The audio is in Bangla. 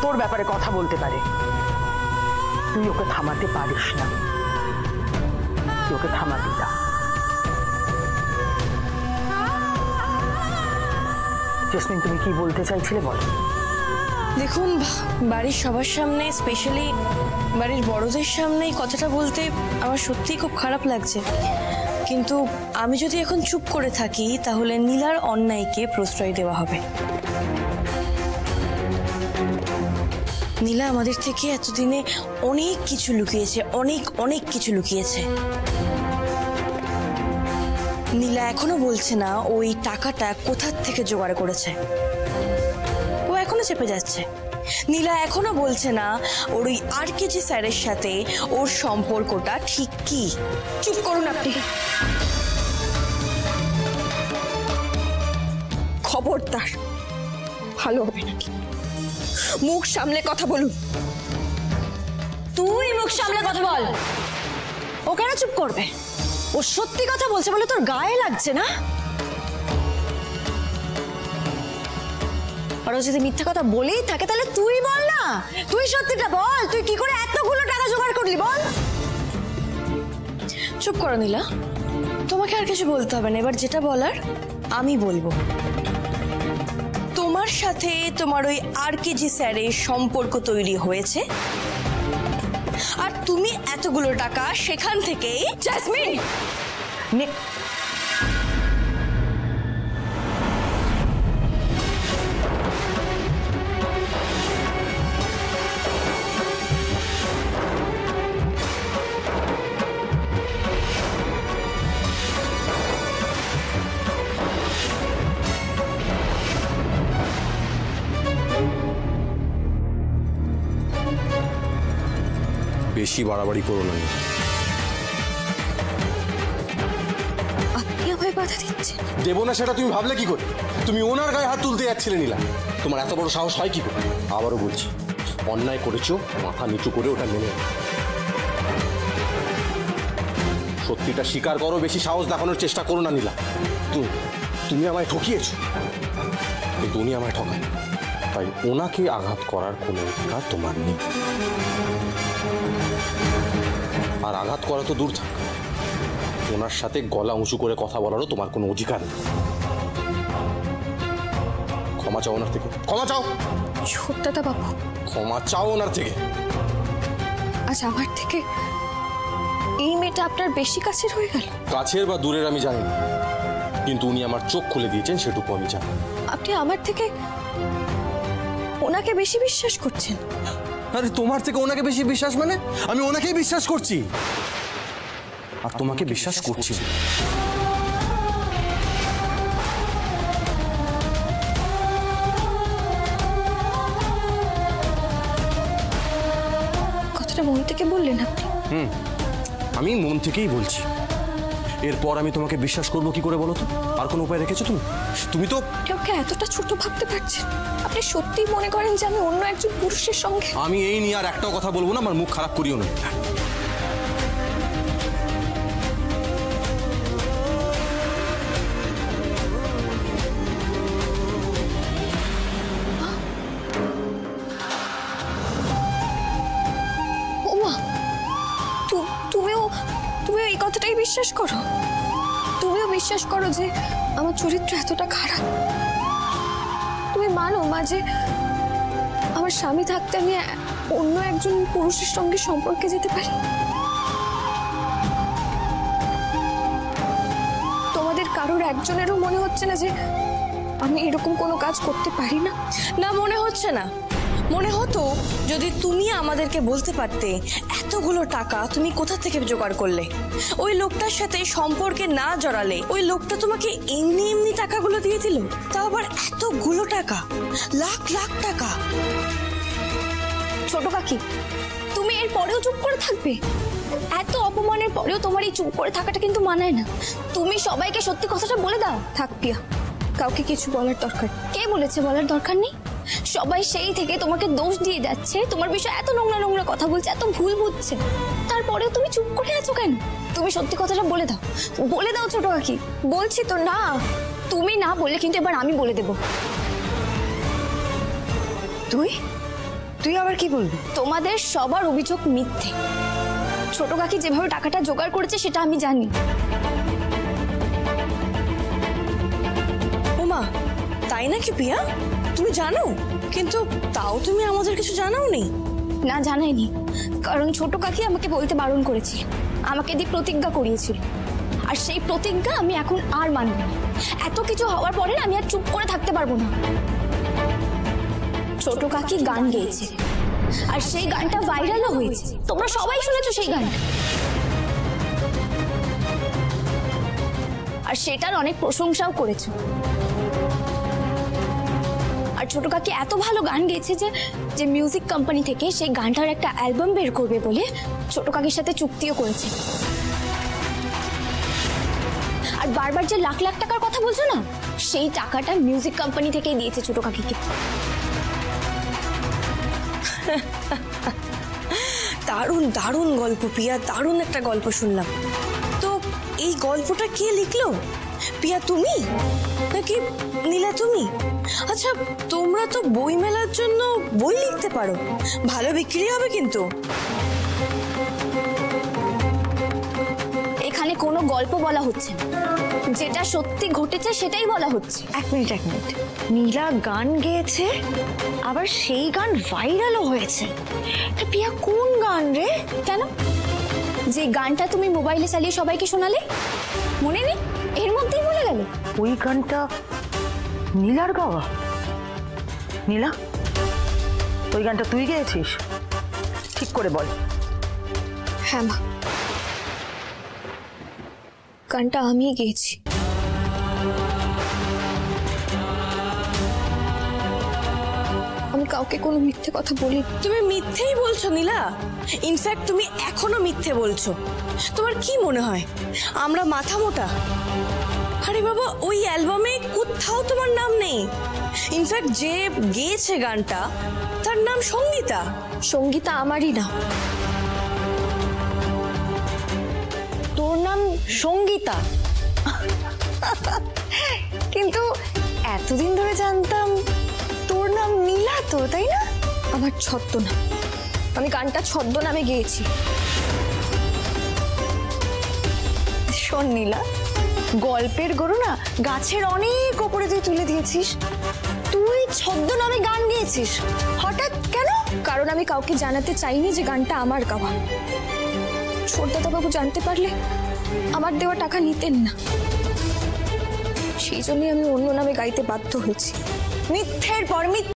তোর ব্যাপারে কথা বলতে পারে, তুই ওকে থামাতে পারিস না। তুই ওকে থামাবি না। জেসমিন, তুমি কি বলতে চাইছিলে বলো। দেখুন, বাড়ির সবার সামনে, স্পেশালি বাড়ির বড়দের সামনে এই কথাটা বলতে আমার সত্যিই খুব খারাপ লাগছে, কিন্তু আমি যদি এখন চুপ করে থাকি তাহলে নীলার অন্যায়কে প্রশ্রয় দেওয়া হবে। নীলা আমাদের থেকে এতদিনে অনেক কিছু লুকিয়েছে, অনেক অনেক কিছু লুকিয়েছে। নীলা এখনো বলছে না ওই টাকাটা কোথার থেকে জোগাড় করেছে, ও এখনো চেপে যাচ্ছে। নীলা এখনো বলছে না ওর ওই আরকেজি স্যারের সাথে ওর সম্পর্কটা ঠিক কি। চুপ করুন আপনি। খবরদার, ভালো হবে নাকি? মুখ সামলে কথা বলুন। তুই মুখ সামলে কথা বল। ও কেন চুপ করবে? ও সত্যি কথা বলছে বলে তোর গায়ে লাগছে না? আর ও যদি মিথ্যা কথা বলেই থাকে তাহলে তুই বল না, তুই সত্যিটা বল। তুই কি করে এতগুলো টাকা জোগাড় করলি বল। চুপ করো নীলা, তোমাকে আর কিছু বলতে হবে না। এবার যেটা বলার আমি বলবো। তোমার সাথে তোমার ওই আরকেজি স্যারের সম্পর্ক তৈরি হয়েছে, আর তুমি এতগুলো টাকা সেখান থেকেই। জেসমিন, বেশি বাড়াবাড়ি করো না। আপনি আমায় বাধা দিচ্ছেন? দেবো না সেটা তুমি ভাবলে কি করে? তুমি ওনার গায়ে হাত তুলতে যাচ্ছিলে নীলা, তোমার এত বড় সাহস হয় কি করে? আবারও বলছি, অন্যায় করেছো, মাথা নিচু করে ওটা মেনে নাও। সত্যিটা স্বীকার করো, বেশি সাহস দেখানোর চেষ্টা করো না নীলা। তুমি আমায় ঠকিয়েছো, কিন্তু উনি আমায় ঠকায়, তাই ওনাকে আঘাত করার কোনো অধিকার তোমার নেই। আর আঘাত করা তো দূর থাক, ওনার সাথে গলা উঁচু করে কথা বলারও তোমার কোনো অধিকার নেই। ক্ষমা চাও ওনার থেকে, ক্ষমা চাও। ছোটদাদা বাবু, ক্ষমা চাও ওনার থেকে। আজ আমার থেকে এই মেয়েটা আপনার বেশি কাছের হয়ে গেল? কাছের বা দূরের আমি জানি না, কিন্তু উনি আমার চোখ খুলে দিয়েছেন সেটুকু আমি জানি। আপনি আমার থেকে ওনাকে বেশি বিশ্বাস করছেন? আরে তোমার থেকে ওনাকে বেশি বিশ্বাস মানে? আমি ওনাকেই বিশ্বাস করছি, আর তোমাকে বিশ্বাস করছি। কথাটা মন থেকে বললেন আপনি? আমি মন থেকেই বলছি। এরপর আমি তোমাকে বিশ্বাস করবো কি করে বলো তো? আর কোনো উপায় রেখেছো তুমি? তুমি তো ওকে এতটা ছোট ভাবতে পারছেন? আপনি সত্যিই মনে করেন যে আমি অন্য একজন পুরুষের সঙ্গে? আমি এই নিয়ে আর একটাও কথা বলবো না, আমার মুখ খারাপ করিও না। ওমা, তুমিও এই কথাটাই বিশ্বাস করো? তুমিও বিশ্বাস করো যে আমার চরিত্র এতটা খারাপ? তুমি মানো মা যে আমার স্বামী থাকতে আমি অন্য একজন পুরুষের সঙ্গে সম্পর্কে যেতে পারি? তোমাদের কারোর একজনেরও মনে হচ্ছে না যে আমি এরকম কোনো কাজ করতে পারি না? না, মনে হচ্ছে না। মনে হতো যদি তুমি আমাদেরকে বলতে পারতে এতগুলো টাকা তুমি কোথা থেকে জোগাড় করলে, ওই লোকটার সাথে সম্পর্কে না জড়ালে ওই লোকটা তোমাকে এমনি এমনি টাকাগুলো দিয়ে দিল, তাও আবার এতগুলো টাকা, লাখ লাখ টাকা। ছোট কাকি, তুমি এর পরেও চুপ করে থাকবে? এত অপমানের পরেও তোমার এই চুপ করে থাকাটা কিন্তু মানায় না। তুমি সবাইকে সত্যি কথাটা বলে দাও। থাক পিয়া, কাউকে কিছু বলার দরকার। কে বলেছে বলার দরকার নেই? সবাই সেই থেকে তোমাকে দোষ দিয়ে যাচ্ছে, তোমার বিষয়ে এত নোংরা নোংরা কথা বলছে, এত ভুল বুঝছে, তারপরেও তুমি চুপ করে আছো কেন? তুমি সত্যি কথাটা বলে দাও, বলে দাও ছোট কাকি। বলছি তো না, তুমি না বললে কিন্তু এবার আমি বলে দেব। তুই আবার কি বলবি? তোমাদের সবার অভিযোগ মিথ্যে। ছোট কাকি যেভাবে টাকাটা জোগাড় করেছে সেটা আমি জানি। ওমা, তাই নাকি পিয়া? তুমি জানো, কিন্তু তাও তুমি আমাদের কিছু জানাওনি। না, জানাইনি, কারণ ছোট কাকি আমাকে বলতে বারণ করেছিল, আমাকে দিয়ে প্রতিজ্ঞা করিয়েছিল, আর সেই প্রতিজ্ঞা আমি এখন আর মানব না। এত কিছু হওয়ার পরে আমি আর চুপ করে থাকতে পারবো না। ছোট কাকি গান গেয়েছে, আর সেই গানটা ভাইরালও হয়েছে। তোমরা সবাই শুনেছো সেই গানটা, আর সেটার অনেক প্রশংসাও করেছো। আর ছোট কাকি এত ভালো গান গেয়েছে যে মিউজিক কোম্পানি থেকে সেই গানটার একটা অ্যালবাম বের করবে বলে ছোট কাকির সাথে চুক্তিও করেছে। আর বারবার যে লাখ লাখ টাকার কথা বলছো না, সেই টাকাটা মিউজিক কোম্পানি থেকেই দিয়েছে ছোট কাকিকে। দারুণ দারুণ গল্প পিয়া, দারুণ একটা গল্প শুনলাম। তো এই গল্পটা কে লিখলো? পিয়া তুমি নাকি নীলা তুমি? আচ্ছা, তোমরা তো বই মেলার জন্য বই লিখতে পারো, ভালো বিক্রি হবে কিন্তু। এখানে কোনো গল্প বলা হচ্ছে না, যেটা সত্যি ঘটেছে সেটাই বলা হচ্ছে। এক মিনিট। নীলা গান গেয়েছে, আবার সেই গান ভাইরালও হয়েছে। পিয়া কোন গান রে? কেন? যে গানটা তুমি মোবাইলে চালিয়ে সবাইকে শোনালে, মনে নেই? এর মধ্যেই বলে গেল। ওই গানটা নীলার গাওয়া? নীলা, ওই গানটা তুই গেয়েছিস? ঠিক করে বল। হ্যাঁ মা, গানটা আমি গেয়েছি। আমি কাউকে কোনো মিথ্যে কথা বলি। তুমি মিথ্যেই বলছো নীলা, ইনফ্যাক্ট তুমি এখনো মিথ্যে বলছো। তোমার কি মনে হয় আমরা মাথা মোটা? আরে বাবা, ওই অ্যালবামে কোথাও তোমার নাম নেই। ইনফ্যাক্ট যে গেয়েছে গানটা তার নাম সঙ্গীতা। সঙ্গীতা আমারই নাম। তোর নাম সঙ্গীতা? কিন্তু এতদিন ধরে জানতাম তোর নাম নীলা, তো তাই না? আমার ছদ্মনাম। আমি গানটা ছদ্মনামে গেয়েছি। শোন নীলা, গল্পের গরু না গাছের অনেক ওপরে তুই তুলে দিয়েছিস। তুই ছদ্মনামে গান গেয়েছিস হঠাৎ কেন? কারণ আমি কাউকে জানাতে চাইনি যে গানটা আমার গাওয়া। সরদাদা বাবু জানতে পারলে আমার দেওয়া টাকা নিতেন না, সেই জন্যই আমি অন্য নামে গাইতে বাধ্য হয়েছি। মিথ্যের পর মিথ্যে